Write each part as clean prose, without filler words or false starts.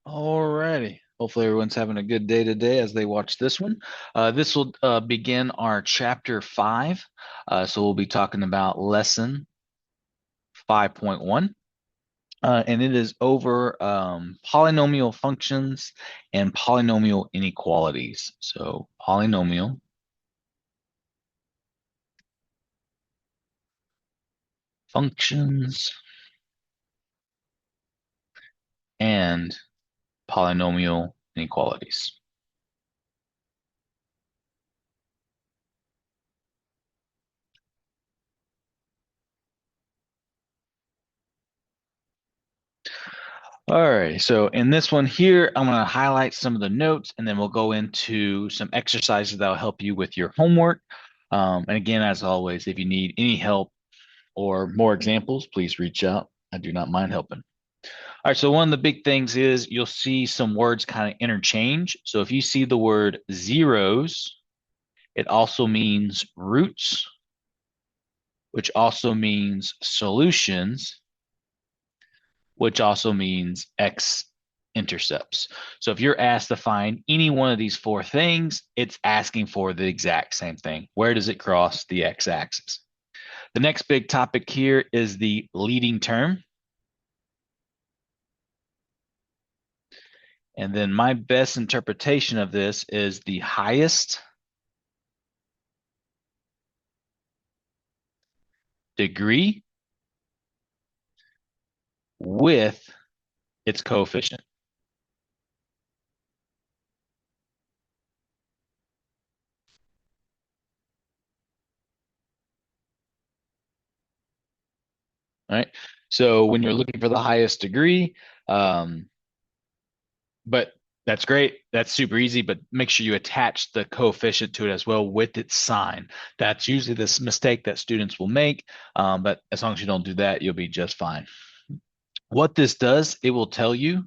Alrighty. Hopefully everyone's having a good day today as they watch this one. This will begin our chapter 5. So we'll be talking about lesson 5.1. And it is over polynomial functions and polynomial inequalities. So polynomial functions and polynomial inequalities. All right, so in this one here, I'm going to highlight some of the notes and then we'll go into some exercises that will help you with your homework. And again, as always, if you need any help or more examples, please reach out. I do not mind helping. All right, so one of the big things is you'll see some words kind of interchange. So if you see the word zeros, it also means roots, which also means solutions, which also means x-intercepts. So if you're asked to find any one of these four things, it's asking for the exact same thing. Where does it cross the x-axis? The next big topic here is the leading term. And then my best interpretation of this is the highest degree with its coefficient. All right. So when you're looking for the highest degree, um, but that's great. That's super easy, but make sure you attach the coefficient to it as well with its sign. That's usually this mistake that students will make. But as long as you don't do that, you'll be just fine. What this does, it will tell you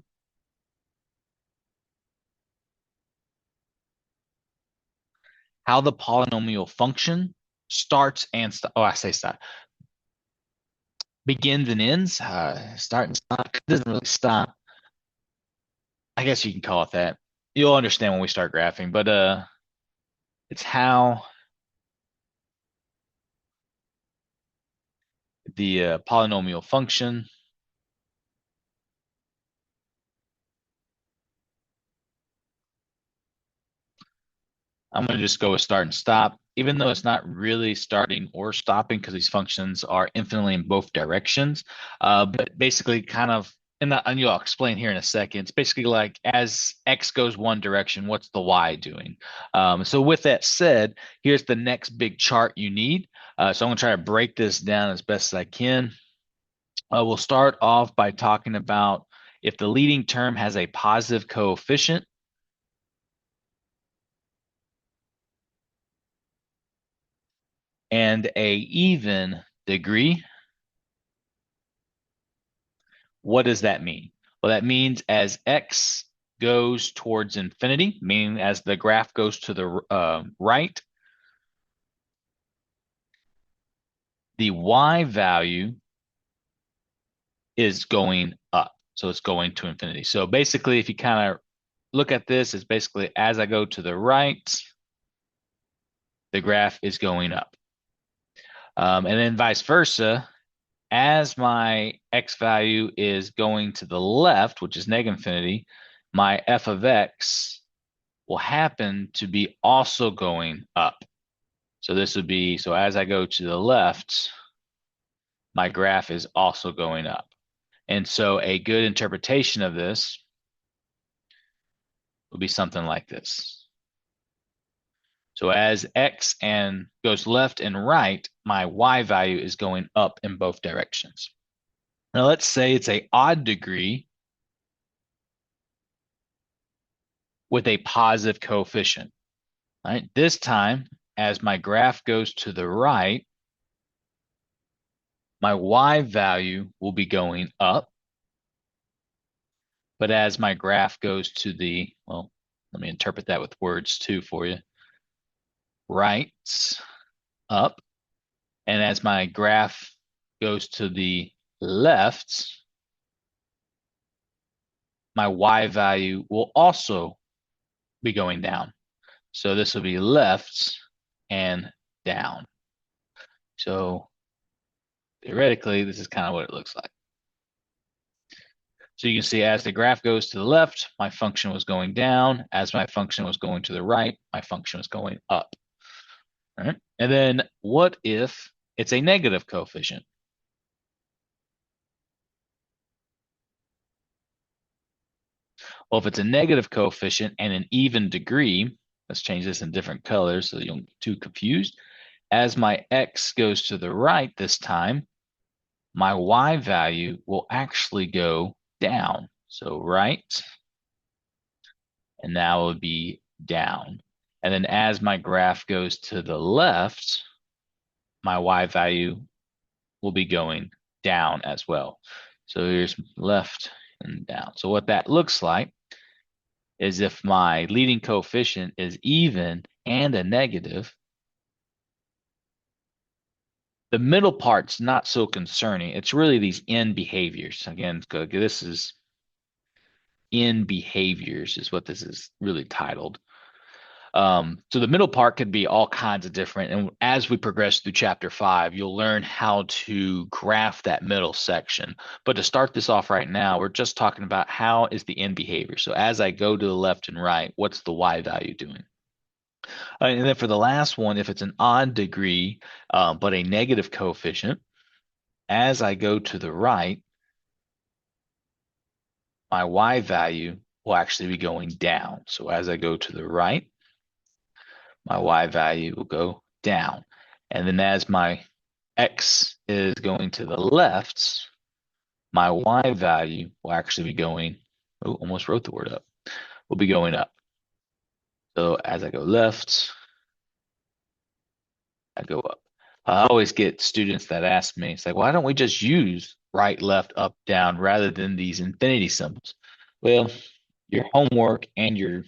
how the polynomial function starts and I say start, begins and ends. Start and stop. It doesn't really stop. I guess you can call it that. You'll understand when we start graphing, but it's how the polynomial function. I'm going to just go with start and stop, even though it's not really starting or stopping because these functions are infinitely in both directions. But basically, kind of, and you'll explain here in a second. It's basically like as x goes one direction, what's the y doing? So with that said, here's the next big chart you need. So I'm going to try to break this down as best as I can. We'll start off by talking about if the leading term has a positive coefficient and a even degree. What does that mean? Well, that means as x goes towards infinity, meaning as the graph goes to the right, the y value is going up. So it's going to infinity. So basically, if you kind of look at this, it's basically as I go to the right, the graph is going up. And then vice versa, as my x value is going to the left, which is negative infinity, my f of x will happen to be also going up. So this would be, so as I go to the left, my graph is also going up. And so a good interpretation of this would be something like this. So as x and goes left and right, my y value is going up in both directions. Now let's say it's a odd degree with a positive coefficient. Right? This time, as my graph goes to the right, my y value will be going up. But as my graph goes to the, well, let me interpret that with words too for you. Right, up. And as my graph goes to the left, my y value will also be going down. So this will be left and down. So theoretically, this is kind of what it looks like. So you can see as the graph goes to the left, my function was going down. As my function was going to the right, my function was going up. All right. And then what if it's a negative coefficient? Well, if it's a negative coefficient and an even degree, let's change this in different colors so you don't get too confused. As my x goes to the right this time, my y value will actually go down. So right, and now it would be down. And then as my graph goes to the left, my y value will be going down as well. So here's left and down. So what that looks like is if my leading coefficient is even and a negative, the middle part's not so concerning. It's really these end behaviors. Again, this is end behaviors is what this is really titled. So the middle part could be all kinds of different. And as we progress through chapter 5, you'll learn how to graph that middle section. But to start this off right now, we're just talking about how is the end behavior. So as I go to the left and right, what's the y value doing? And then for the last one, if it's an odd degree, but a negative coefficient, as I go to the right, my y value will actually be going down. So as I go to the right, my y value will go down. And then as my x is going to the left, my y value will actually be going, oh, almost wrote the word up, will be going up. So as I go left, I go up. I always get students that ask me, it's like, why don't we just use right, left, up, down rather than these infinity symbols? Well, your homework and your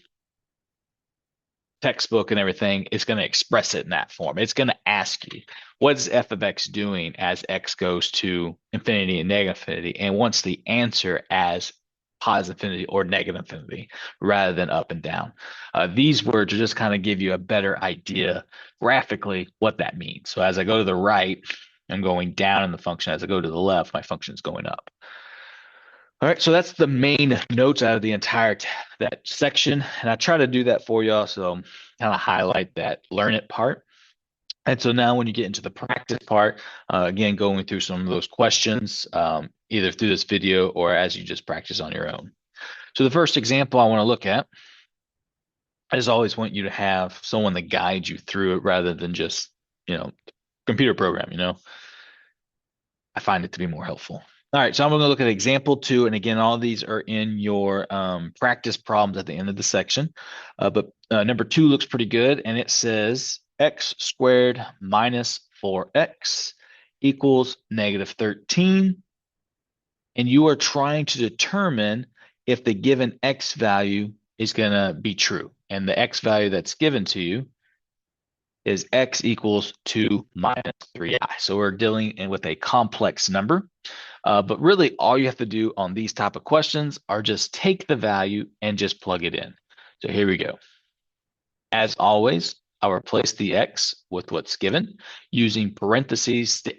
textbook and everything is going to express it in that form. It's going to ask you, what is f of x doing as x goes to infinity and negative infinity, and wants the answer as positive infinity or negative infinity rather than up and down. These words will just kind of give you a better idea graphically what that means. So as I go to the right, I'm going down in the function. As I go to the left, my function is going up. All right, so that's the main notes out of the entire that section, and I try to do that for y'all, so kind of highlight that learn it part. And so now when you get into the practice part, again, going through some of those questions, either through this video or as you just practice on your own. So the first example I want to look at, I just always want you to have someone that guides you through it rather than just, computer program, I find it to be more helpful. All right, so I'm going to look at example 2, and again, all these are in your practice problems at the end of the section. But number 2 looks pretty good, and it says x squared minus 4x equals negative 13. And you are trying to determine if the given x value is going to be true. And the x value that's given to you is x equals 2 minus 3i. So we're dealing with a complex number. But really, all you have to do on these type of questions are just take the value and just plug it in. So here we go. As always, I'll replace the x with what's given using parentheses to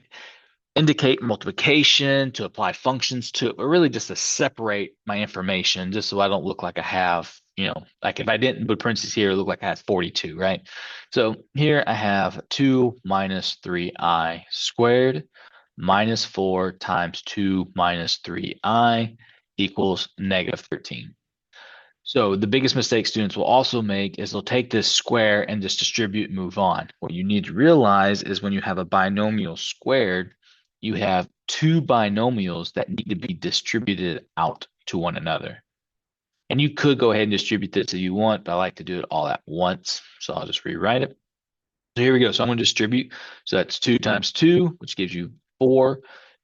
indicate multiplication, to apply functions to it, but really just to separate my information just so I don't look like I have, like if I didn't put parentheses here, it look like I had 42, right? So here I have 2 minus 3i squared minus 4 times 2 minus 3i equals negative 13. So the biggest mistake students will also make is they'll take this square and just distribute and move on. What you need to realize is when you have a binomial squared, you have two binomials that need to be distributed out to one another. And you could go ahead and distribute this if you want, but I like to do it all at once. So I'll just rewrite it. So here we go. So I'm going to distribute. So that's 2 times 2, which gives you 4.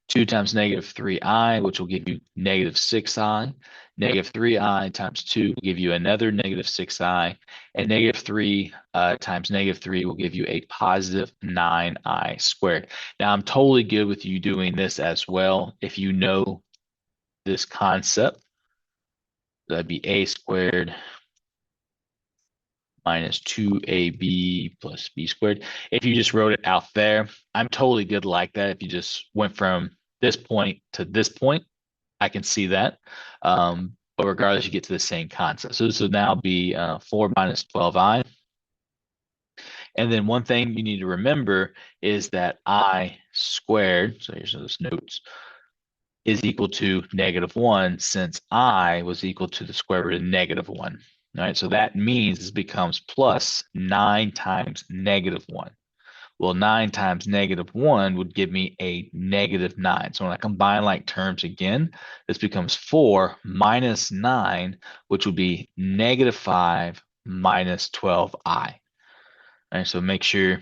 2 times negative 3i, which will give you negative 6i. Negative 3i times 2 will give you another negative 6i. And negative 3 times negative 3 will give you a positive 9i squared. Now, I'm totally good with you doing this as well if you know this concept. That'd be a squared minus 2ab plus b squared. If you just wrote it out there, I'm totally good like that. If you just went from this point to this point, I can see that. But regardless, you get to the same concept. So this would now be 4 minus 12i. And then one thing you need to remember is that I squared, so here's those notes, is equal to -1 since I was equal to the square root of -1. All right, so that means this becomes plus 9 times -1. Well, 9 times -1 would give me a -9. So when I combine like terms again, this becomes 4 minus 9, which would be -5 minus 12i. All right, so make sure,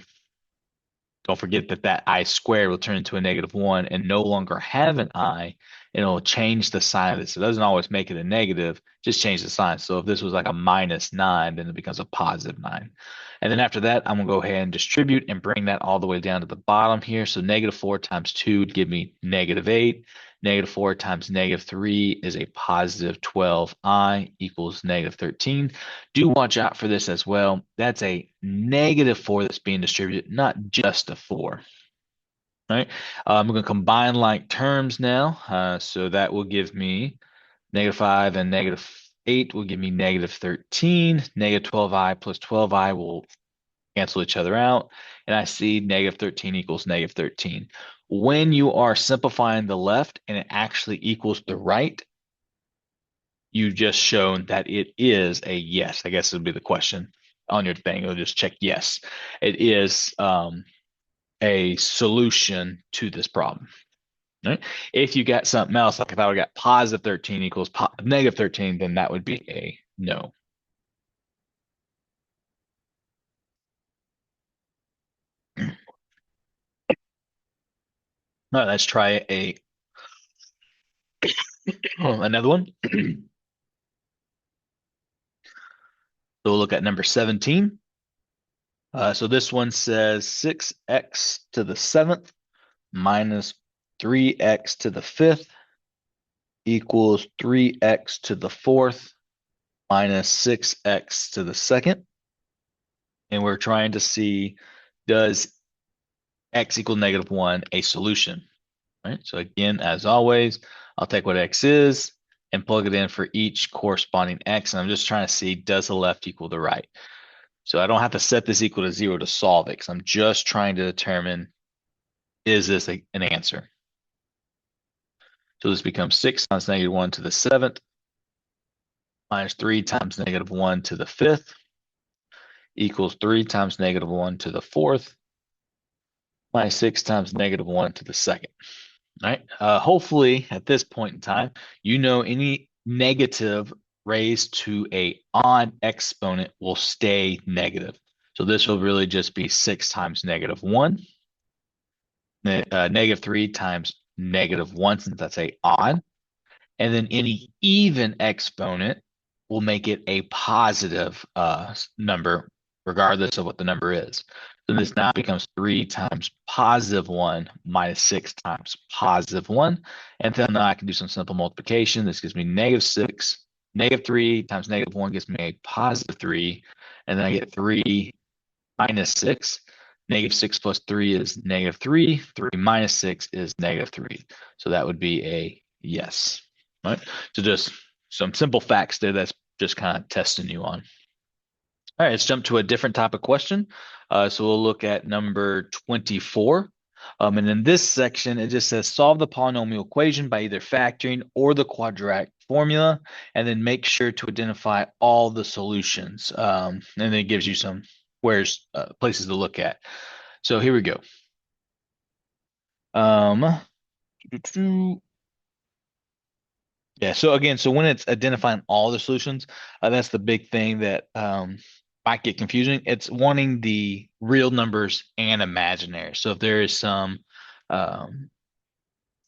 don't forget that that I squared will turn into a -1 and no longer have an I. It'll change the sign of this. It doesn't always make it a negative, just change the sign. So if this was like a -9, then it becomes a +9. And then after that, I'm going to go ahead and distribute and bring that all the way down to the bottom here. So -4 times 2 would give me -8. -4 times -3 is a +12i equals -13. Do watch out for this as well. That's a -4 that's being distributed, not just a 4. All right. I'm going to combine like terms now. So that will give me -5 and -8 will give me -13. -12i plus 12i will cancel each other out. And I see -13 equals -13. When you are simplifying the left and it actually equals the right, you've just shown that it is a yes. I guess it would be the question on your thing. It'll just check yes. It is a solution to this problem. Right? If you got something else, like if I would got +13 equals -13, then that would be a no. All right, let's try another one. So we'll look at number 17. So this one says 6x to the 7th minus 3x to the 5th equals 3x to the 4th minus 6x to the 2nd. And we're trying to see, does x equal -1 a solution? Right? So again, as always, I'll take what x is and plug it in for each corresponding x. And I'm just trying to see, does the left equal the right? So I don't have to set this equal to 0 to solve it, because I'm just trying to determine, is this an answer? So this becomes 6 times -1 to the 7th minus 3 times -1 to the 5th equals 3 times -1 to the 4th minus 6 times -1 to the 2nd. All right. Hopefully at this point in time, you know any negative raised to a odd exponent will stay negative. So this will really just be 6 times -1. -3 times -1, since that's a odd. And then any even exponent will make it a positive number, regardless of what the number is. So this now becomes 3 times +1 minus 6 times +1. And then now I can do some simple multiplication. This gives me -6. -3 times -1 gives me a +3. And then I get 3 minus 6. -6 plus 3 is -3. 3 minus 6 is -3. So that would be a yes. Right? So just some simple facts there that's just kind of testing you on. All right, let's jump to a different type of question. So we'll look at number 24. And in this section, it just says solve the polynomial equation by either factoring or the quadratic formula, and then make sure to identify all the solutions. And then it gives you some places to look at. So here we go. Yeah, so again, so when it's identifying all the solutions, that's the big thing that might get confusing. It's wanting the real numbers and imaginary. So if there is some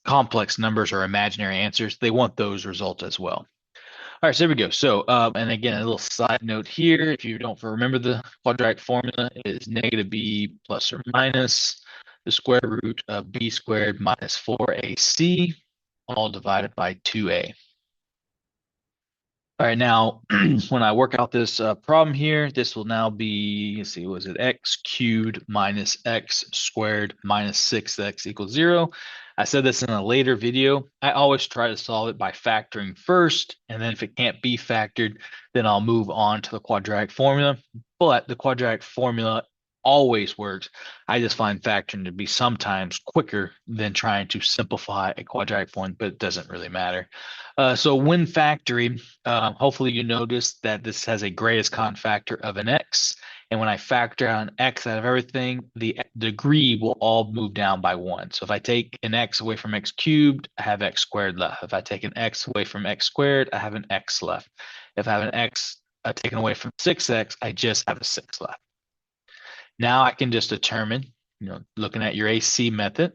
complex numbers or imaginary answers, they want those results as well. All right, so there we go. So, and again, a little side note here, if you don't remember the quadratic formula, is -b plus or minus the square root of b squared minus 4ac, all divided by 2a. All right, now when I work out this problem here, this will now be, let's see, was it x cubed minus x squared minus 6x equals 0. I said this in a later video. I always try to solve it by factoring first, and then if it can't be factored, then I'll move on to the quadratic formula. But the quadratic formula always works. I just find factoring to be sometimes quicker than trying to simplify a quadratic form, but it doesn't really matter. So when factoring, hopefully you notice that this has a greatest common factor of an x. And when I factor out an x out of everything, the degree will all move down by 1. So if I take an x away from x cubed, I have x squared left. If I take an x away from x squared, I have an x left. If I have an x taken away from 6x, I just have a 6 left. Now I can just determine, looking at your AC method,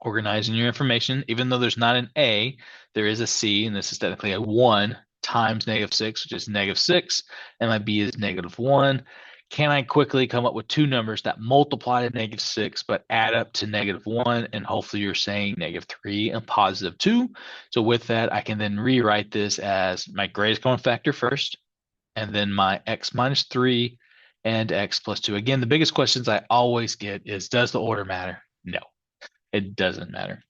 organizing your information, even though there's not an A, there is a C, and this is technically a 1 times -6, which is -6, and my B is -1. Can I quickly come up with two numbers that multiply to -6 but add up to -1? And hopefully you're saying -3 and +2. So with that, I can then rewrite this as my greatest common factor first, and then my x minus 3 and x plus 2. Again, the biggest questions I always get is, does the order matter? No, it doesn't matter.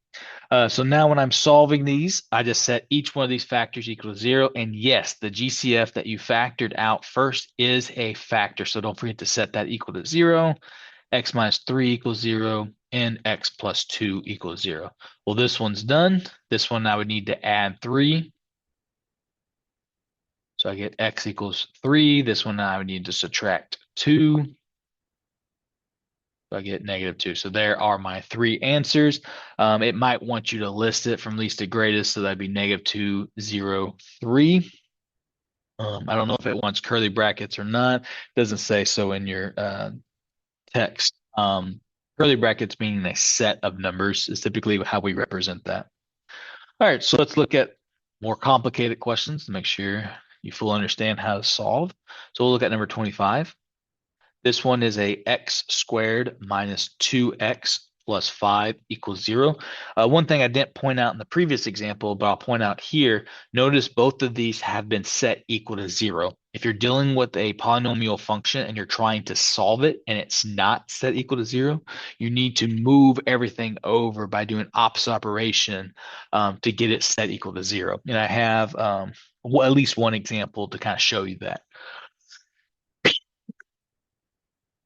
So now when I'm solving these, I just set each one of these factors equal to 0. And yes, the GCF that you factored out first is a factor. So don't forget to set that equal to 0. X minus 3 equals 0, and x plus 2 equals 0. Well, this one's done. This one I would need to add 3. So I get x equals 3. This one I would need to subtract 2. So I get -2. So there are my three answers. It might want you to list it from least to greatest, so that'd be -2, 0, 3. I don't know if it wants curly brackets or not. It doesn't say so in your text. Curly brackets meaning a set of numbers is typically how we represent that. All right, so let's look at more complicated questions to make sure you fully understand how to solve. So we'll look at number 25. This one is a x squared minus 2x plus 5 equals 0. One thing I didn't point out in the previous example, but I'll point out here, notice both of these have been set equal to 0. If you're dealing with a polynomial function and you're trying to solve it and it's not set equal to 0, you need to move everything over by doing opposite operation to get it set equal to 0. And I have at least one example to kind of show you that.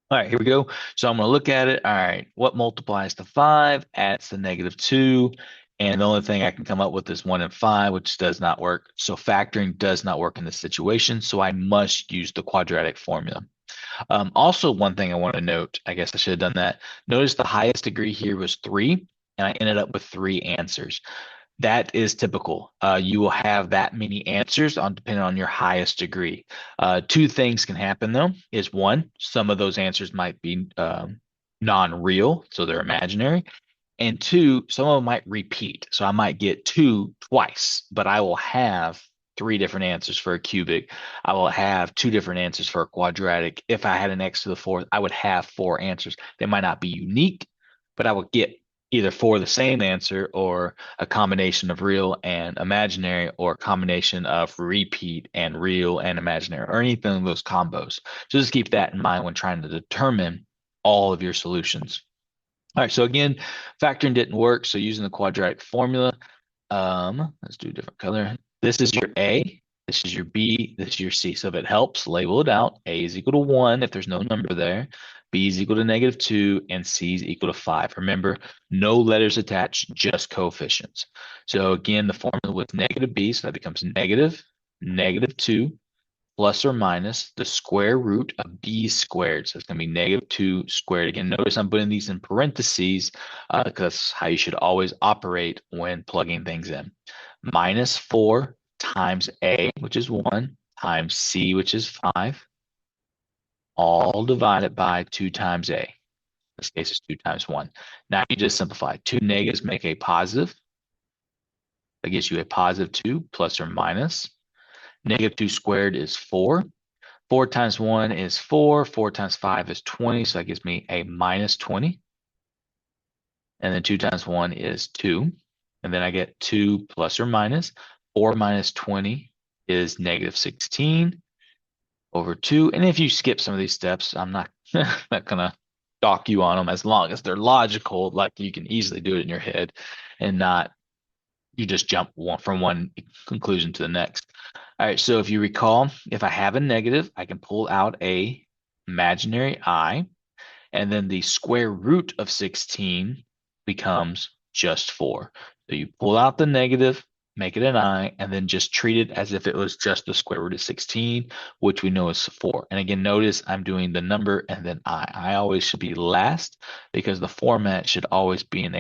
All right, here we go. So I'm going to look at it. All right, what multiplies to 5, adds to -2, and the only thing I can come up with is 1 and 5, which does not work. So factoring does not work in this situation, so I must use the quadratic formula. Also, one thing I want to note, I guess I should have done that. Notice the highest degree here was 3, and I ended up with 3 answers. That is typical. You will have that many answers depending on your highest degree. Two things can happen though, is one, some of those answers might be non-real, so they're imaginary. And two, some of them might repeat. So I might get 2 twice, but I will have 3 different answers for a cubic. I will have 2 different answers for a quadratic. If I had an x to the 4th, I would have 4 answers. They might not be unique, but I will get either for the same answer or a combination of real and imaginary, or a combination of repeat and real and imaginary, or anything of those combos. So just keep that in mind when trying to determine all of your solutions. All right, so again, factoring didn't work, so using the quadratic formula, let's do a different color. This is your A, this is your B, this is your C. So if it helps, label it out. A is equal to 1 if there's no number there. B is equal to -2, and C is equal to 5. Remember, no letters attached, just coefficients. So again, the formula with -b, so that becomes -2 plus or minus the square root of b squared. So it's going to be -2 squared. Again, notice I'm putting these in parentheses because that's how you should always operate when plugging things in. -4 times a, which is 1, times c, which is 5, all divided by 2 times a. In this case, it's 2 times 1. Now you just simplify. 2 negatives make a positive. That gives you a +2 plus or minus. -2 squared is 4. 4 times 1 is 4. 4 times 5 is 20. So that gives me a -20. And then 2 times 1 is 2. And then I get 2 plus or minus. 4 minus 20 is negative 16 over 2. And if you skip some of these steps, I'm not, not going to dock you on them as long as they're logical, like you can easily do it in your head and not you just jump from one conclusion to the next. All right, so if you recall, if I have a negative, I can pull out a imaginary I, and then the square root of 16 becomes just 4. So you pull out the negative, make it an I, and then just treat it as if it was just the square root of 16, which we know is 4. And again, notice I'm doing the number and then I. I always should be last because the format should always be in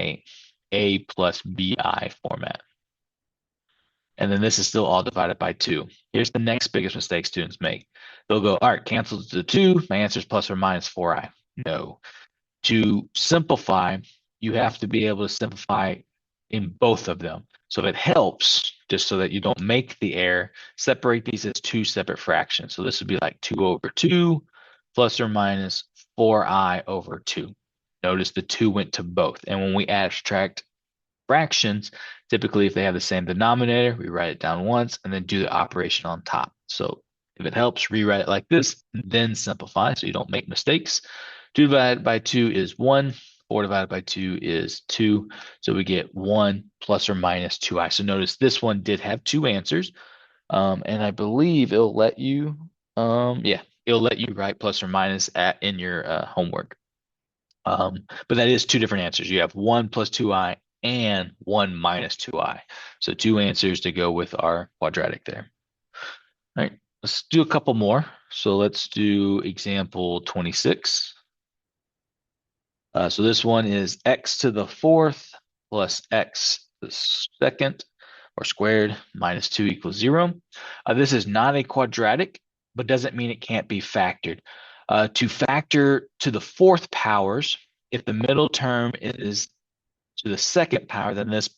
A plus BI format. And then this is still all divided by 2. Here's the next biggest mistake students make. They'll go, all right, cancel to 2. My answer is plus or minus 4i. No. To simplify, you have to be able to simplify in both of them. So if it helps, just so that you don't make the error, separate these as 2 separate fractions. So this would be like 2 over 2 plus or minus 4i over 2. Notice the 2 went to both. And when we abstract fractions, typically if they have the same denominator, we write it down once and then do the operation on top. So if it helps, rewrite it like this, then simplify so you don't make mistakes. 2 divided by 2 is 1. 4 divided by 2 is 2. So we get 1 plus or minus 2i. So notice this one did have 2 answers. And I believe it'll let you, it'll let you write plus or minus in your homework. But that is 2 different answers. You have 1 plus 2i and 1 minus 2i. So 2 answers to go with our quadratic there. All right, let's do a couple more. So let's do example 26. So this one is x to the 4th plus x to the 2nd or squared minus 2 equals 0. This is not a quadratic, but doesn't mean it can't be factored. To factor to the 4th powers, if the middle term is to the 2nd power, then this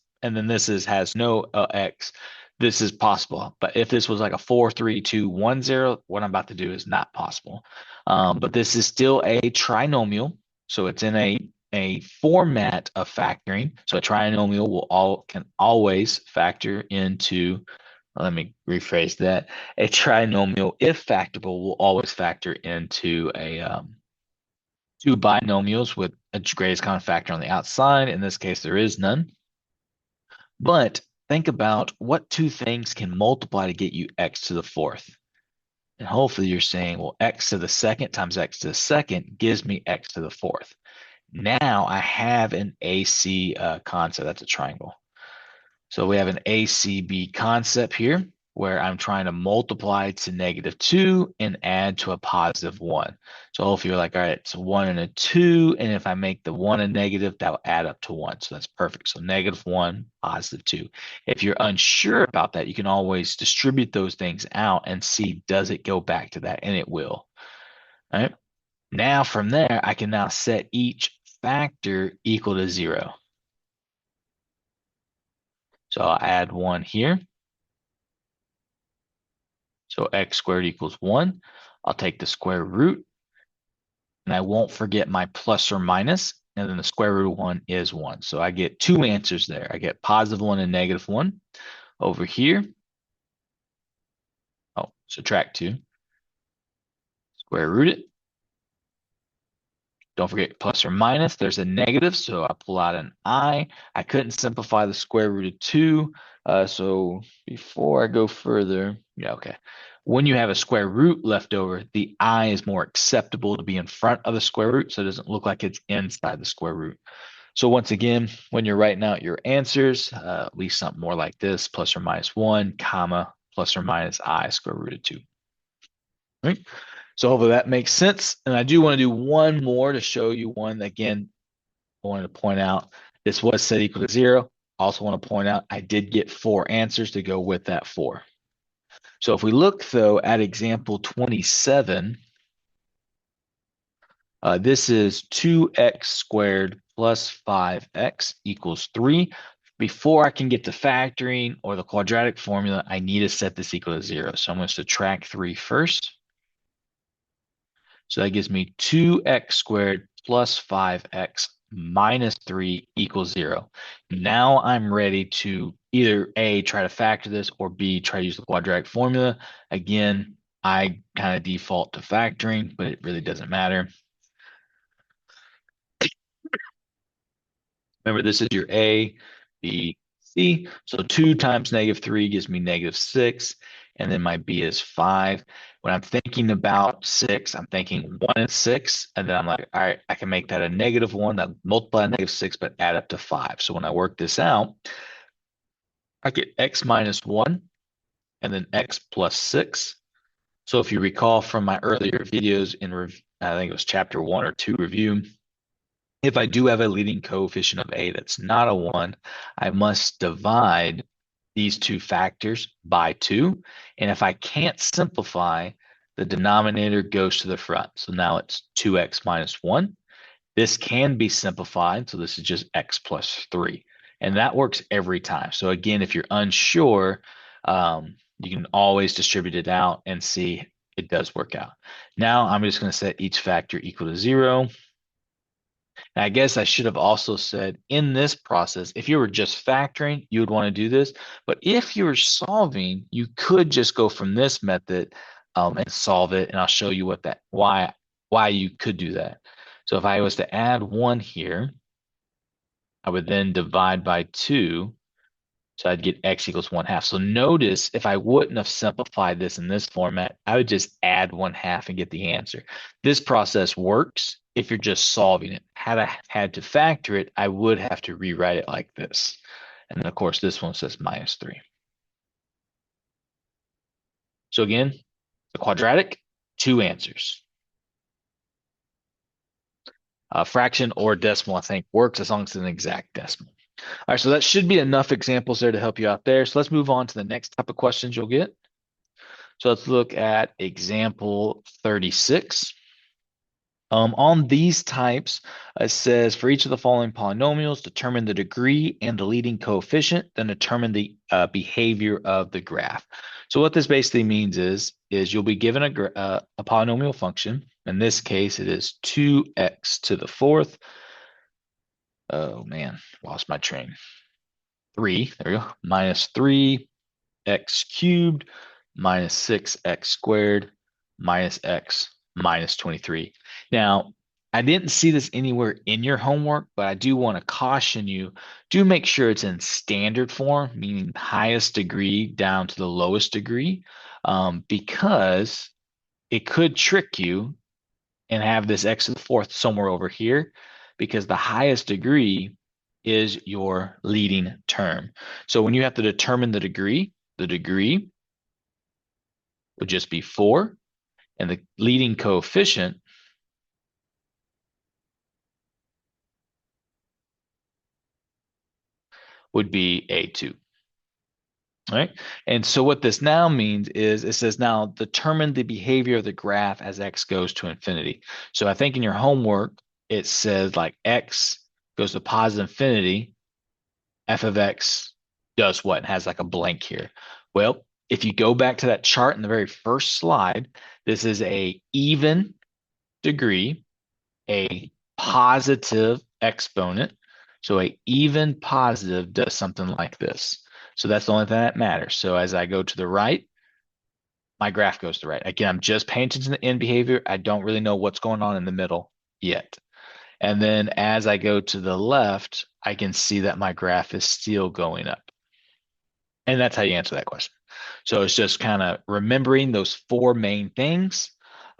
has no x. This is possible. But if this was like a 4, 3, 2, 1, 0, what I'm about to do is not possible. But this is still a trinomial. So it's in a format of factoring. So a trinomial can always factor into, let me rephrase that. A trinomial, if factorable, will always factor into a 2 binomials with a greatest common factor on the outside. In this case, there is none. But think about what 2 things can multiply to get you x to the 4th. And hopefully you're saying, well, x to the 2nd times x to the 2nd gives me x to the 4th. Now I have an AC concept. That's a triangle. So we have an ACB concept here where I'm trying to multiply to -2 and add to a +1. So hopefully you're like, all right, it's a 1 and a 2. And if I make the 1 a negative, that will add up to 1. So that's perfect. So -1, +2. If you're unsure about that, you can always distribute those things out and see, does it go back to that? And it will. All right. Now from there, I can now set each factor equal to 0. So I'll add 1 here. So x squared equals 1. I'll take the square root, and I won't forget my plus or minus, and then the square root of 1 is 1. So I get 2 answers there. I get +1 and -1. Over here, subtract 2. Square root it. Don't forget plus or minus. There's a negative, so I pull out an I. I couldn't simplify the square root of 2. So before I go further, okay. When you have a square root left over, the I is more acceptable to be in front of the square root, so it doesn't look like it's inside the square root. So once again, when you're writing out your answers, at least something more like this, plus or minus 1, comma, plus or minus I square root of 2. Right? So hopefully that makes sense. And I do want to do one more to show you one that, again, I wanted to point out this was set equal to 0. Also want to point out I did get 4 answers to go with that 4. So if we look, though, at example 27, this is 2x squared plus 5x equals 3. Before I can get to factoring or the quadratic formula, I need to set this equal to 0. So I'm going to subtract 3 first. So that gives me 2x squared plus 5x minus 3 equals 0. Now I'm ready to either A, try to factor this, or B, try to use the quadratic formula. Again, I kind of default to factoring, but it really doesn't matter. Remember, this is your A, B, C. So 2 times negative 3 gives me negative 6. And then my B is 5. When I'm thinking about 6, I'm thinking 1 and 6. And then I'm like, all right, I can make that a negative 1. That multiply negative 6, but add up to 5. So when I work this out, I get x minus 1 and then x plus 6. So if you recall from my earlier videos I think it was chapter 1 or 2 review, if I do have a leading coefficient of a that's not a 1, I must divide these two factors by 2. And if I can't simplify, the denominator goes to the front. So now it's 2x minus 1. This can be simplified. So this is just x plus 3. And that works every time. So again, if you're unsure, you can always distribute it out and see it does work out. Now I'm just going to set each factor equal to 0. And I guess I should have also said in this process, if you were just factoring, you would want to do this. But if you were solving, you could just go from this method and solve it. And I'll show you why you could do that. So if I was to add 1 here, I would then divide by 2. So I'd get x equals 1/2. So notice if I wouldn't have simplified this in this format, I would just add 1/2 and get the answer. This process works if you're just solving it. Had I had to factor it, I would have to rewrite it like this. And then of course, this one says minus 3. So again, the quadratic, 2 answers. Fraction or decimal, I think, works as long as it's an exact decimal. All right, so that should be enough examples there to help you out there. So let's move on to the next type of questions you'll get. So let's look at example 36. On these types, it says for each of the following polynomials, determine the degree and the leading coefficient, then determine the behavior of the graph. So what this basically means is you'll be given a polynomial function. In this case, it is 2x to the fourth. Oh man, lost my train. 3, there we go, minus 3x cubed minus 6x squared minus x minus 23. Now, I didn't see this anywhere in your homework, but I do want to caution you, do make sure it's in standard form, meaning highest degree down to the lowest degree, because it could trick you and have this x to the fourth somewhere over here, because the highest degree is your leading term. So when you have to determine the degree would just be 4, and the leading coefficient would be A2. All right. And so what this now means is it says now determine the behavior of the graph as x goes to infinity. So I think in your homework, it says like x goes to positive infinity, f of x does what? It has like a blank here. Well, if you go back to that chart in the very first slide, this is a even degree, a positive exponent. So a even positive does something like this. So that's the only thing that matters. So as I go to the right, my graph goes to the right. Again, I'm just paying attention to the end behavior. I don't really know what's going on in the middle yet. And then as I go to the left, I can see that my graph is still going up. And that's how you answer that question. So it's just kind of remembering those 4 main things.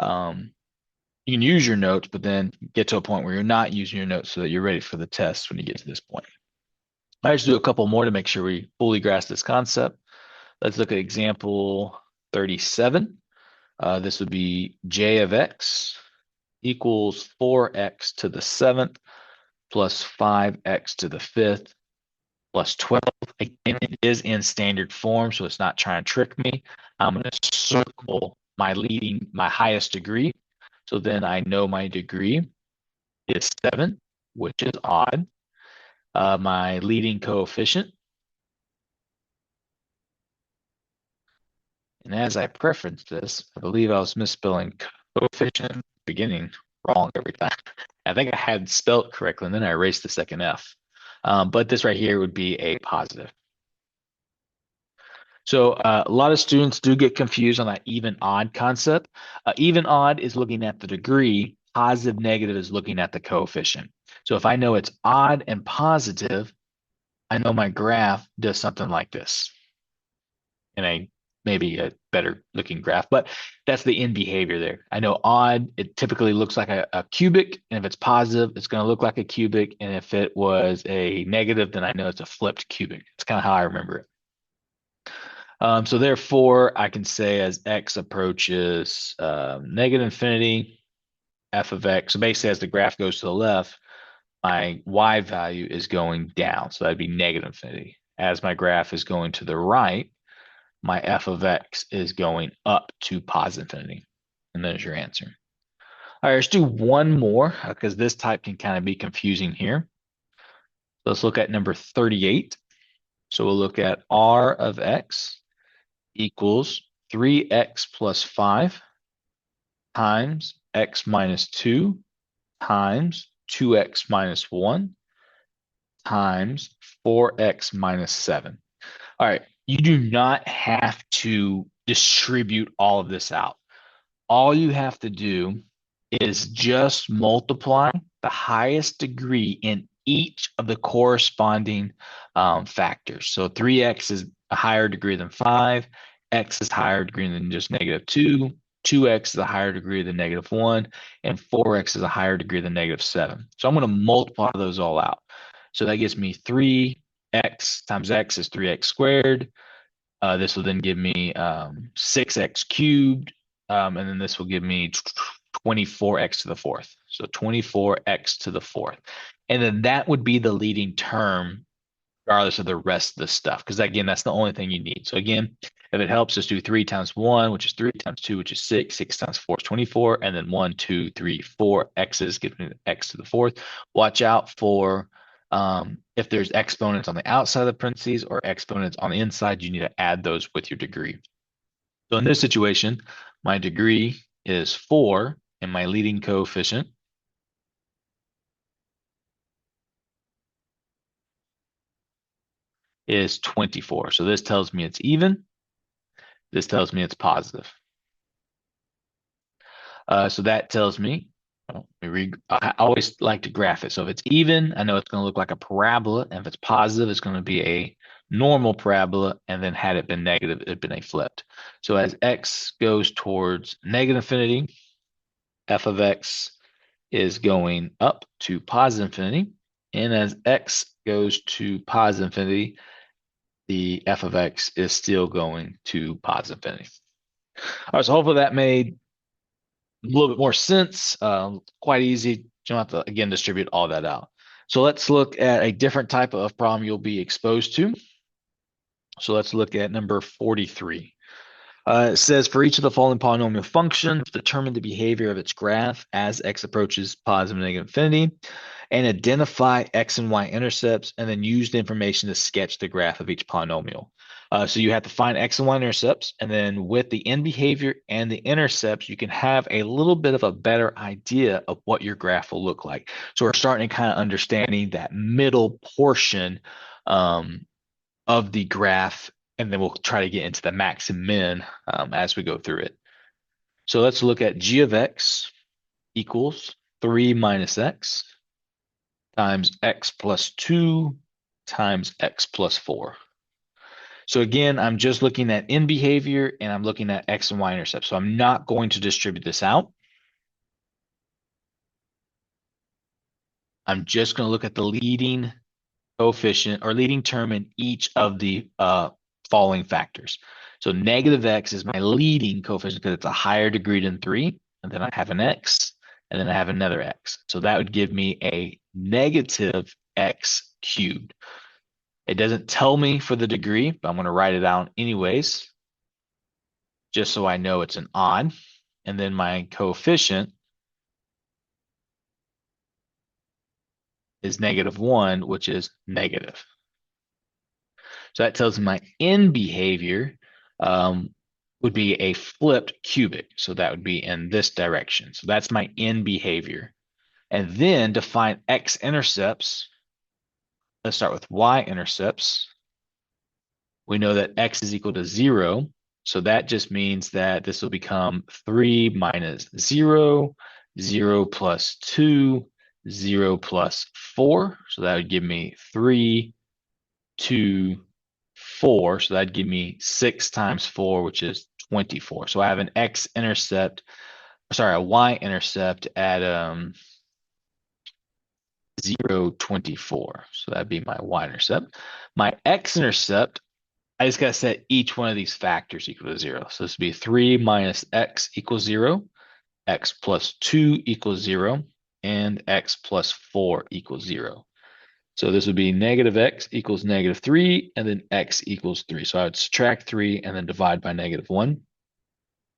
You can use your notes, but then get to a point where you're not using your notes so that you're ready for the test when you get to this point. I just do a couple more to make sure we fully grasp this concept. Let's look at example 37. This would be j of x equals 4x to the 7th plus 5x to the 5th plus 12. Again, it is in standard form, so it's not trying to trick me. I'm going to circle my highest degree. So then I know my degree is 7, which is odd. My leading coefficient. And as I preference this, I believe I was misspelling coefficient at the beginning. wrong every time. I think I had spelt correctly, and then I erased the second F. But this right here would be a positive. So a lot of students do get confused on that even odd concept. Even odd is looking at the degree. Positive negative is looking at the coefficient. So if I know it's odd and positive, I know my graph does something like this in a maybe a better looking graph, but that's the end behavior there. I know odd, it typically looks like a cubic, and if it's positive, it's going to look like a cubic, and if it was a negative, then I know it's a flipped cubic. It's kind of how I remember it. So therefore, I can say as x approaches negative infinity, f of x. So basically, as the graph goes to the left, my y value is going down. So that'd be negative infinity. As my graph is going to the right, my f of x is going up to positive infinity. And there's your answer. All right, let's do one more because this type can kind of be confusing here. So let's look at number 38. So we'll look at r of x equals 3x plus 5 times x minus 2 times 2x minus 1 times 4x minus 7. All right, you do not have to distribute all of this out. All you have to do is just multiply the highest degree in each of the corresponding factors. So 3x is a higher degree than 5, x is higher degree than just negative 2, 2x is a higher degree than negative 1, and 4x is a higher degree than negative 7. So I'm going to multiply those all out. So that gives me 3x times x is 3x squared. This will then give me 6x cubed, and then this will give me 24x to the fourth. So 24x to the fourth. And then that would be the leading term regardless of the rest of the stuff. Because again, that's the only thing you need. So again, if it helps, just do 3 times 1, which is 3 times 2, which is 6. 6 times 4 is 24. And then 1, 2, 3, 4 x's gives me x to the fourth. Watch out for if there's exponents on the outside of the parentheses or exponents on the inside, you need to add those with your degree. So in this situation, my degree is 4, and my leading coefficient is 24. So this tells me it's even. This tells me it's positive. So that tells me, I always like to graph it. So if it's even, I know it's going to look like a parabola. And if it's positive, it's going to be a normal parabola. And then had it been negative, it'd been a flipped. So as x goes towards negative infinity, f of x is going up to positive infinity. And as x goes to positive infinity, the f of x is still going to positive infinity. All right, so hopefully that made a little bit more sense. Quite easy. You don't have to, again, distribute all that out. So let's look at a different type of problem you'll be exposed to. So let's look at number 43. It says for each of the following polynomial functions, determine the behavior of its graph as x approaches positive and negative infinity, and identify x and y intercepts, and then use the information to sketch the graph of each polynomial. So you have to find x and y intercepts, and then with the end behavior and the intercepts, you can have a little bit of a better idea of what your graph will look like. So we're starting to kind of understanding that middle portion of the graph, and then we'll try to get into the max and min as we go through it. So let's look at g of x equals 3 minus x times x plus 2 times x plus 4. So again, I'm just looking at end behavior and I'm looking at x and y intercepts. So I'm not going to distribute this out. I'm just going to look at the leading coefficient or leading term in each of the following factors. So negative x is my leading coefficient because it's a higher degree than 3. And then I have an x, and then I have another x. So that would give me a negative x cubed. It doesn't tell me for the degree, but I'm going to write it out anyways, just so I know it's an odd. And then my coefficient is -1, which is negative. So that tells me my end behavior would be a flipped cubic. So that would be in this direction. So that's my end behavior. And then to find x-intercepts, let's start with y-intercepts. We know that x is equal to 0. So that just means that this will become 3 minus 0, 0 plus 2, 0 plus 4. So that would give me 3, 2, 4. So that'd give me 6 times 4, which is 24. So I have an x-intercept, sorry, a y-intercept at 0, 24. So that'd be my y-intercept. My x-intercept, I just got to set each one of these factors equal to 0. So this would be 3 minus x equals 0, x plus 2 equals 0, and x plus 4 equals 0. So this would be negative x equals negative 3, and then x equals 3. So I would subtract 3 and then divide by negative 1.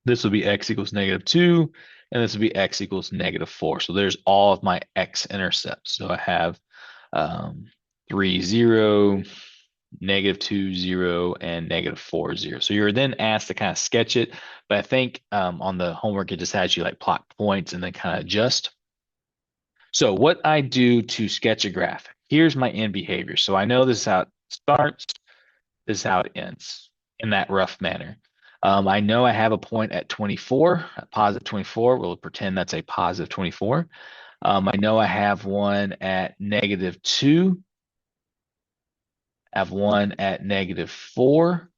This would be x equals negative 2, and this would be x equals negative 4. So there's all of my x-intercepts. So I have 3, 0, negative 2, 0, and negative 4, 0. So you're then asked to kind of sketch it, but I think on the homework, it just has you like plot points and then kind of adjust. So what I do to sketch a graph, here's my end behavior. So I know this is how it starts, this is how it ends in that rough manner. I know I have a point at 24, a positive 24. We'll pretend that's a positive 24. I know I have one at negative 2, I have one at negative 4,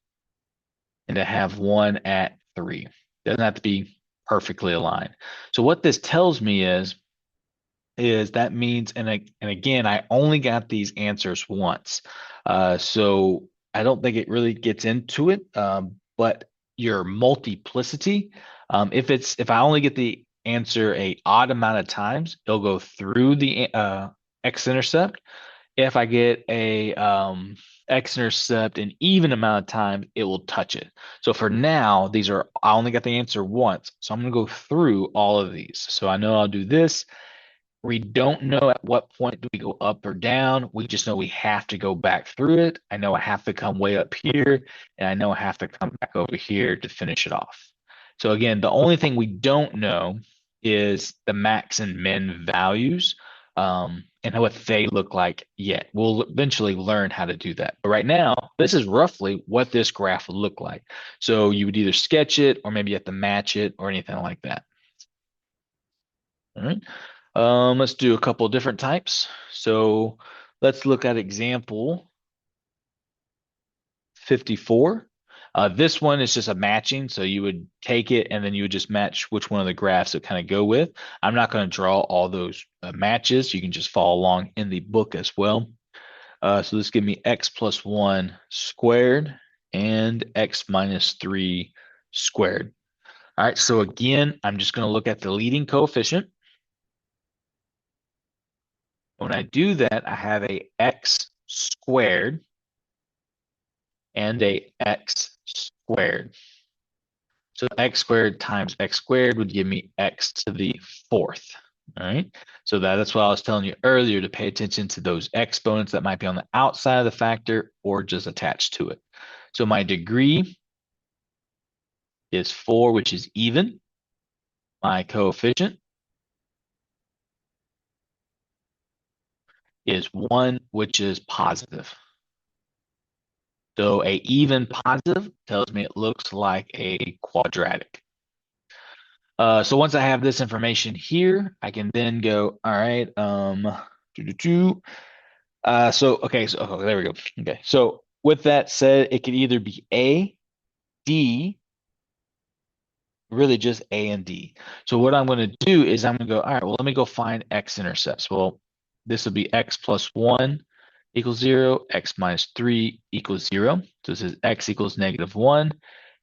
and I have one at 3. Doesn't have to be perfectly aligned. So what this tells me is that means, and again, I only got these answers once. So I don't think it really gets into it. But your multiplicity, if I only get the answer a odd amount of times, it'll go through the x-intercept. If I get a x-intercept an even amount of times, it will touch it. So for now, I only got the answer once. So I'm going to go through all of these. So I know I'll do this. We don't know at what point do we go up or down. We just know we have to go back through it. I know I have to come way up here, and I know I have to come back over here to finish it off. So again, the only thing we don't know is the max and min values and what they look like yet. We'll eventually learn how to do that. But right now, this is roughly what this graph would look like. So you would either sketch it or maybe you have to match it or anything like that. All right. Let's do a couple different types. So let's look at example 54. This one is just a matching. So you would take it and then you would just match which one of the graphs it kind of go with. I'm not going to draw all those matches. You can just follow along in the book as well. So this give me x plus 1 squared and x minus 3 squared. All right, so again, I'm just going to look at the leading coefficient. When I do that, I have a x squared and a x squared. So x squared times x squared would give me x to the 4th. All right. So that's what I was telling you earlier, to pay attention to those exponents that might be on the outside of the factor or just attached to it. So my degree is 4, which is even. My coefficient is 1, which is positive. So a even positive tells me it looks like a quadratic. So once I have this information here, I can then go, all right, okay, there we go. Okay, so with that said, it could either be A, D, really just A and D. So what I'm going to do is I'm going to go, all right, well, let me go find x-intercepts. Well, this would be x plus 1 equals 0, x minus 3 equals 0. So this is x equals negative 1,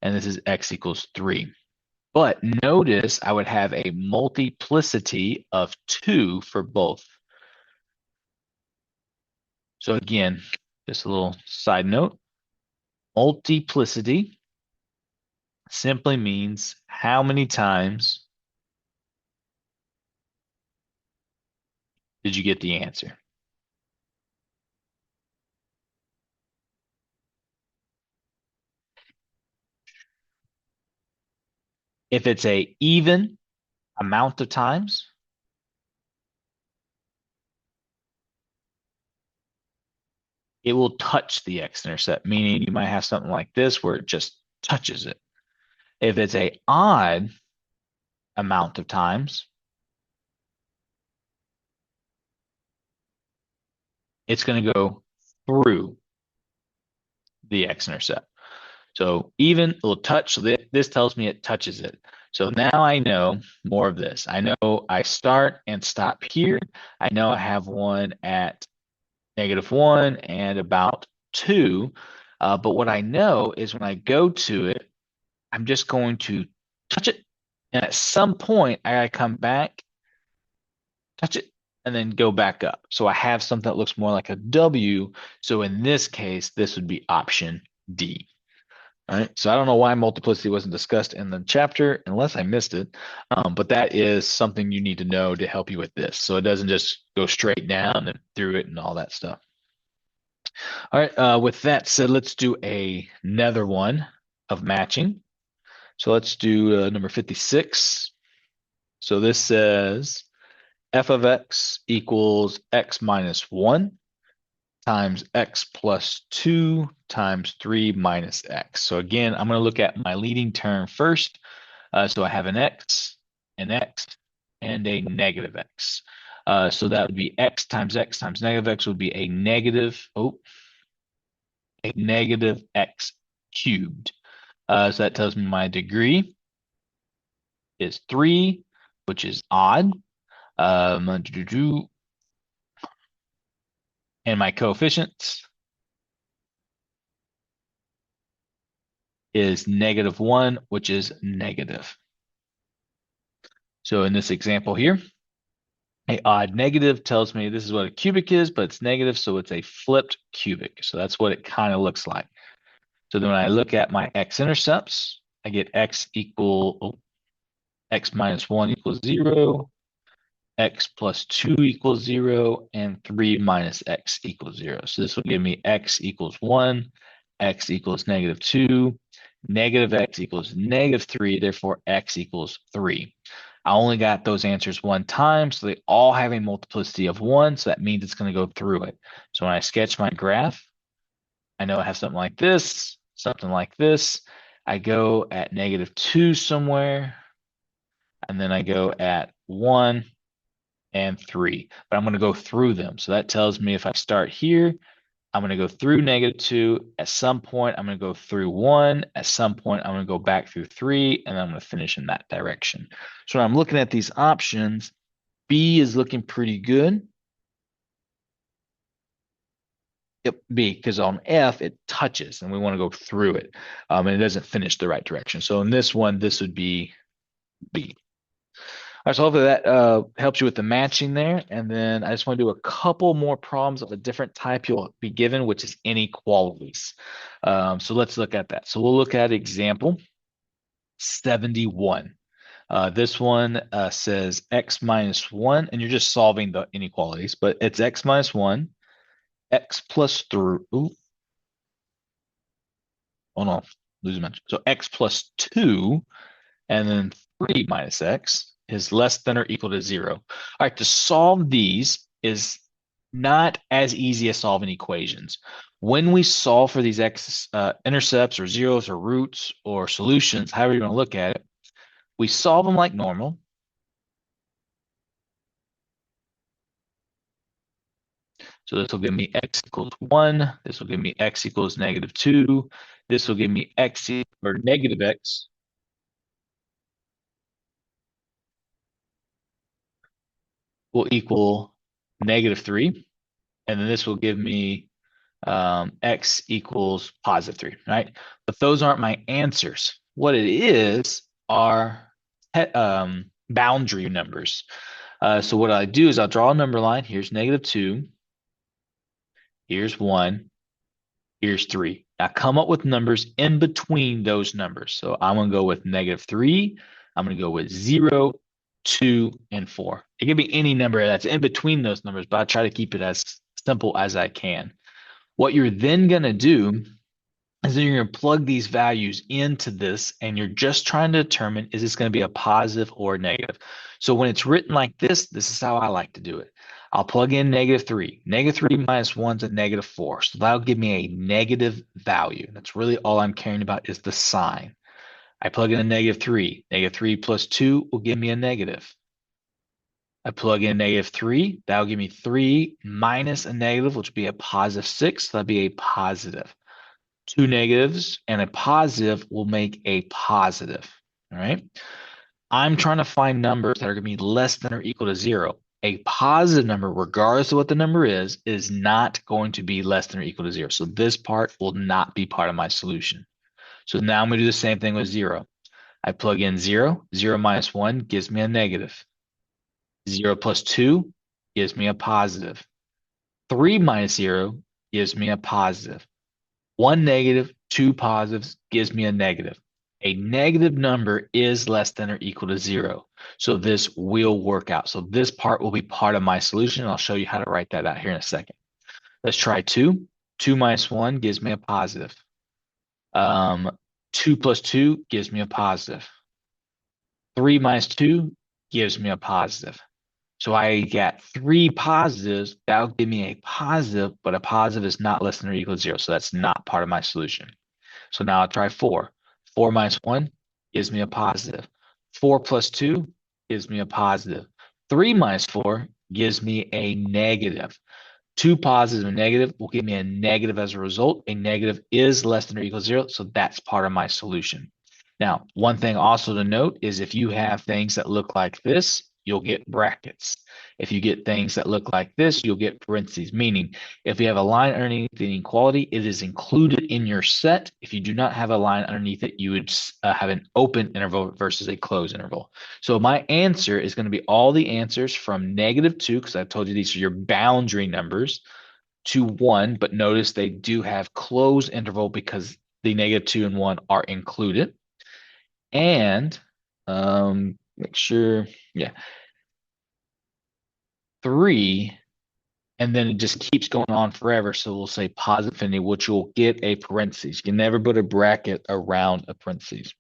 and this is x equals 3. But notice I would have a multiplicity of 2 for both. So again, just a little side note, multiplicity simply means how many times did you get the answer? If it's a even amount of times, it will touch the x-intercept, meaning you might have something like this where it just touches it. If it's a odd amount of times, it's going to go through the x-intercept. So even it'll touch, so this tells me it touches it. So now I know more of this. I know I start and stop here. I know I have one at -1 and about 2. But what I know is when I go to it, I'm just going to touch it. And at some point, I gotta come back, touch it, and then go back up. So I have something that looks more like a W. So in this case, this would be option D. All right. So I don't know why multiplicity wasn't discussed in the chapter, unless I missed it. But that is something you need to know to help you with this. So it doesn't just go straight down and through it and all that stuff. All right. With that said, let's do another one of matching. So let's do number 56. So this says f of x equals x minus 1 times x plus 2 times 3 minus x. So again, I'm going to look at my leading term first. So I have an x, and a negative x. So that would be x times negative x would be a negative x cubed. So that tells me my degree is 3, which is odd. And my coefficients is -1, which is negative. So in this example here, a odd negative tells me this is what a cubic is, but it's negative, so it's a flipped cubic. So that's what it kind of looks like. So then when I look at my x-intercepts, I get x minus 1 equals 0, x plus 2 equals 0, and 3 minus x equals 0. So this will give me x equals 1, x equals -2, negative x equals -3, therefore x equals 3. I only got those answers one time, so they all have a multiplicity of 1, so that means it's going to go through it. So when I sketch my graph, I know I have something like this, something like this. I go at -2 somewhere, and then I go at 1 and 3, but I'm going to go through them. So that tells me if I start here, I'm going to go through -2. At some point, I'm going to go through 1. At some point, I'm going to go back through 3, and I'm going to finish in that direction. So when I'm looking at these options, B is looking pretty good. Yep, B, because on F, it touches, and we want to go through it, and it doesn't finish the right direction. So in this one, this would be B. All right, so hopefully that helps you with the matching there. And then I just want to do a couple more problems of a different type you'll be given, which is inequalities. So let's look at that. So we'll look at example 71. This one says x minus 1, and you're just solving the inequalities, but it's x minus 1, x plus 3. Ooh. Oh no, losing mention. So x plus 2, and then 3 minus x is less than or equal to 0. All right, to solve these is not as easy as solving equations. When we solve for these intercepts or zeros or roots or solutions, however you want to look at it, we solve them like normal. So this will give me x equals 1. This will give me x equals -2. This will give me x or negative x will equal -3. And then this will give me x equals +3, right? But those aren't my answers. What it is are boundary numbers. So what I do is I'll draw a number line. Here's -2. Here's 1. Here's 3. Now come up with numbers in between those numbers. So I'm going to go with -3. I'm going to go with 0, 2, and 4. It can be any number that's in between those numbers, but I try to keep it as simple as I can. What you're then going to do And so you're going to plug these values into this, and you're just trying to determine, is this going to be a positive or a negative? So when it's written like this is how I like to do it. I'll plug in -3. -3 minus 1 is a -4. So that'll give me a negative value. That's really all I'm caring about is the sign. I plug in a -3. -3 plus 2 will give me a negative. I plug in -3. That'll give me 3 minus a negative, which would be a +6. So that'd be a positive. Two negatives and a positive will make a positive. All right. I'm trying to find numbers that are going to be less than or equal to 0. A positive number, regardless of what the number is not going to be less than or equal to 0. So this part will not be part of my solution. So now I'm going to do the same thing with 0. I plug in 0. 0 minus 1 gives me a negative. 0 plus 2 gives me a positive. 3 minus 0 gives me a positive. One negative, two positives gives me a negative. A negative number is less than or equal to 0. So this will work out. So this part will be part of my solution. I'll show you how to write that out here in a second. Let's try 2. 2 minus 1 gives me a positive. 2 plus 2 gives me a positive. 3 minus 2 gives me a positive. So I got 3 positives. That'll give me a positive, but a positive is not less than or equal to 0. So that's not part of my solution. So now I'll try 4. 4 minus 1 gives me a positive. 4 plus 2 gives me a positive. 3 minus 4 gives me a negative. Two positives and a negative will give me a negative as a result. A negative is less than or equal to 0, so that's part of my solution. Now, one thing also to note is if you have things that look like this, you'll get brackets. If you get things that look like this, you'll get parentheses, meaning if you have a line underneath the inequality, it is included in your set. If you do not have a line underneath it, you would have an open interval versus a closed interval. So my answer is going to be all the answers from -2, because I told you these are your boundary numbers, to 1, but notice they do have closed interval because the -2 and 1 are included. And make sure, yeah, 3, and then it just keeps going on forever. So we'll say positive infinity, which will get a parentheses. You can never put a bracket around a parentheses.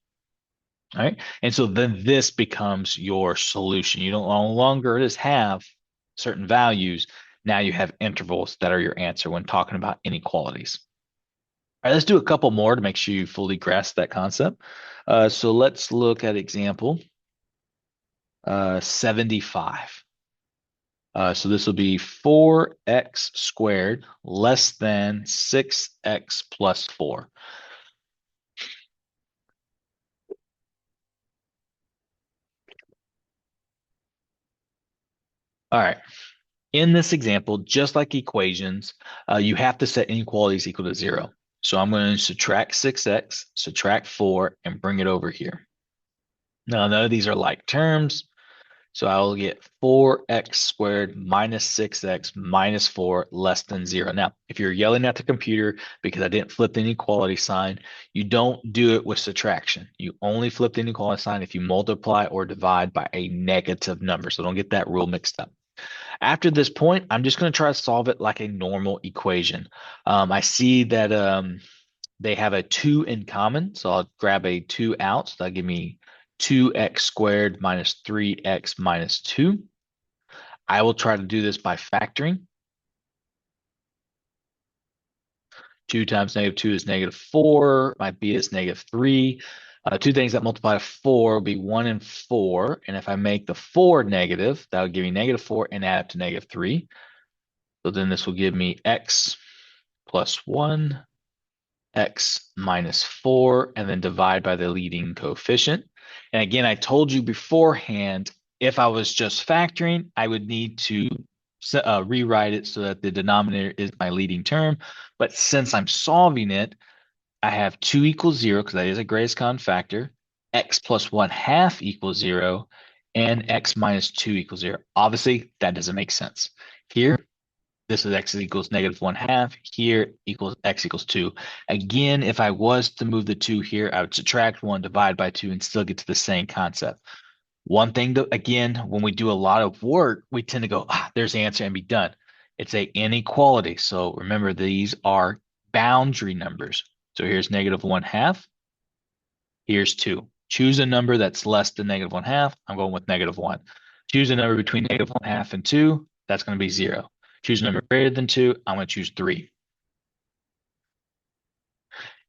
All right. And so then this becomes your solution. You don't no longer just have certain values. Now you have intervals that are your answer when talking about inequalities. All right, let's do a couple more to make sure you fully grasp that concept. So let's look at example 75. So this will be 4x squared less than 6x plus 4. All right. In this example, just like equations, you have to set inequalities equal to 0. So I'm going to subtract 6x, subtract 4, and bring it over here. Now, none of these are like terms. So I will get 4x squared minus 6x minus 4 less than 0. Now, if you're yelling at the computer because I didn't flip the inequality sign, you don't do it with subtraction. You only flip the inequality sign if you multiply or divide by a negative number. So don't get that rule mixed up. After this point, I'm just going to try to solve it like a normal equation. I see that they have a 2 in common, so I'll grab a 2 out. So that'll give me 2x squared minus 3x minus 2. I will try to do this by factoring. 2 times -2 is -4. My b is -3. Two things that multiply to 4 will be 1 and 4. And if I make the 4 negative, that would give me -4 and add up to -3. So then this will give me x plus 1, x minus 4, and then divide by the leading coefficient. And again, I told you beforehand, if I was just factoring, I would need to rewrite it so that the denominator is my leading term. But since I'm solving it, I have 2 equals 0, because that is a greatest common factor, x plus 1/2 equals 0, and x minus 2 equals 0. Obviously, that doesn't make sense. Here, this is x equals -1/2. Here equals x equals 2. Again, if I was to move the 2 here, I would subtract 1, divide by 2, and still get to the same concept. One thing, though, again, when we do a lot of work, we tend to go, there's the answer and be done. It's a inequality. So remember, these are boundary numbers. So here's negative 1/2. Here's 2. Choose a number that's less than negative 1/2. I'm going with negative 1. Choose a number between negative 1/2 and 2. That's going to be 0. Choose a number greater than 2. I'm going to choose 3.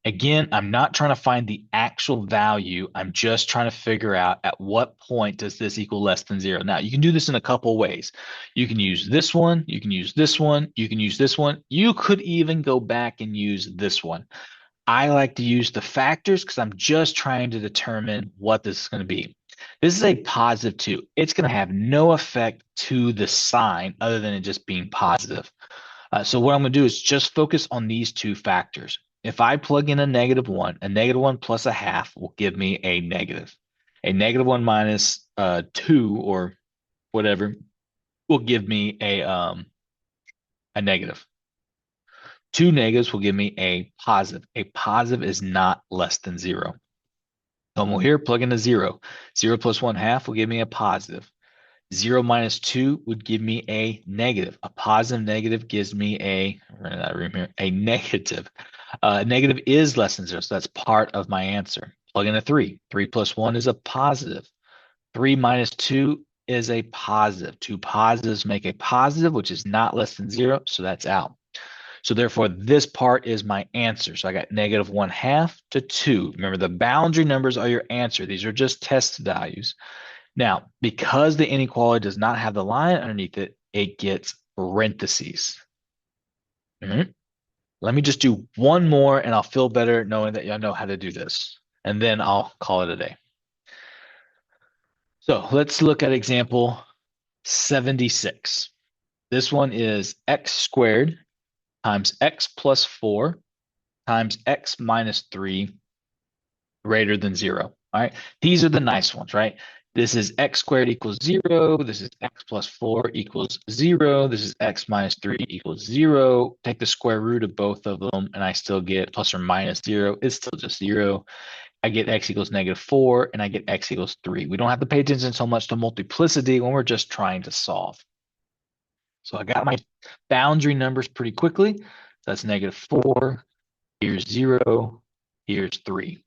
Again, I'm not trying to find the actual value. I'm just trying to figure out at what point does this equal less than 0. Now, you can do this in a couple ways. You can use this one. You can use this one. You can use this one. You could even go back and use this one. I like to use the factors because I'm just trying to determine what this is going to be. This is a positive 2. It's going to have no effect to the sign other than it just being positive. So what I'm going to do is just focus on these two factors. If I plug in a negative 1, a negative 1 plus a half will give me a negative. A negative 1 minus 2 or whatever will give me a negative. 2 negatives will give me a positive. A positive is not less than 0. So I'm here, plug in a 0. 0 plus 1/2 will give me a positive. 0 minus 2 would give me a negative. A positive negative gives me running out of room here, a negative. Negative is less than 0, so that's part of my answer. Plug in a 3. 3 plus 1 is a positive. 3 minus 2 is a positive. 2 positives make a positive, which is not less than 0, so that's out. So therefore, this part is my answer. So I got negative 1/2 to 2. Remember, the boundary numbers are your answer. These are just test values. Now, because the inequality does not have the line underneath it, it gets parentheses. Let me just do one more and I'll feel better knowing that y'all know how to do this. And then I'll call it a day. So let's look at example 76. This one is x squared times x plus 4 times x minus 3 greater than 0. All right. These are the nice ones, right? This is x squared equals 0. This is x plus 4 equals 0. This is x minus 3 equals 0. Take the square root of both of them, and I still get plus or minus 0. It's still just 0. I get x equals negative 4, and I get x equals 3. We don't have to pay attention so much to multiplicity when we're just trying to solve. So I got my boundary numbers pretty quickly. So that's negative 4. Here's 0. Here's 3.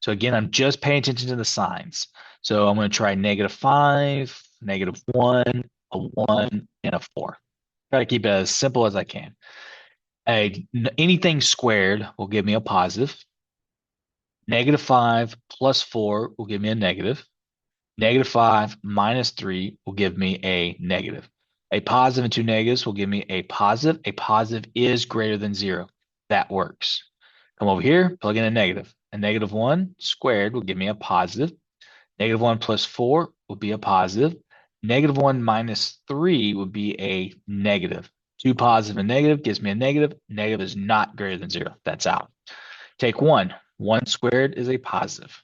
So again, I'm just paying attention to the signs. So I'm going to try negative 5, negative 1, a 1, and a 4. Try to keep it as simple as I can. Anything squared will give me a positive. Negative 5 plus 4 will give me a negative. Negative 5 minus 3 will give me a negative. A positive and 2 negatives will give me a positive. A positive is greater than 0. That works. Come over here, plug in a negative. A negative 1 squared will give me a positive. Negative 1 plus 4 will be a positive. Negative 1 minus 3 would be a negative. 2 positive and negative gives me a negative. Negative is not greater than 0. That's out. Take 1. 1 squared is a positive.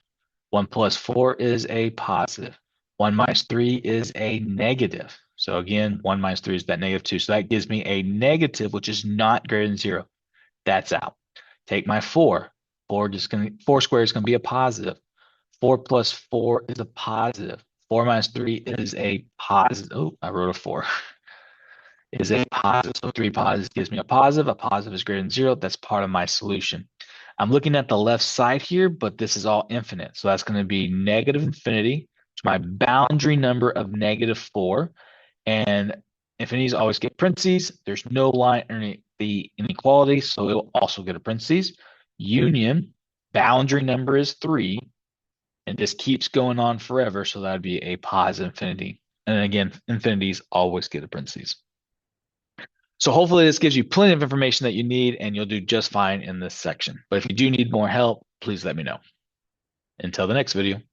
1 plus 4 is a positive. 1 minus 3 is a negative. So again, 1 minus 3 is that negative 2. So that gives me a negative, which is not greater than 0. That's out. Take my 4. 4 squared is going to be a positive. 4 plus 4 is a positive. 4 minus 3 is a positive. Oh, I wrote a 4. Is a positive. So 3 positives gives me a positive. A positive is greater than 0. That's part of my solution. I'm looking at the left side here, but this is all infinite. So that's going to be negative infinity to my boundary number of negative 4. And infinities always get parentheses. There's no line underneath the inequality, so it'll also get a parentheses. Union, boundary number is 3. And this keeps going on forever, so that would be a positive infinity. And then again, infinities always get a parentheses. So hopefully this gives you plenty of information that you need, and you'll do just fine in this section. But if you do need more help, please let me know. Until the next video.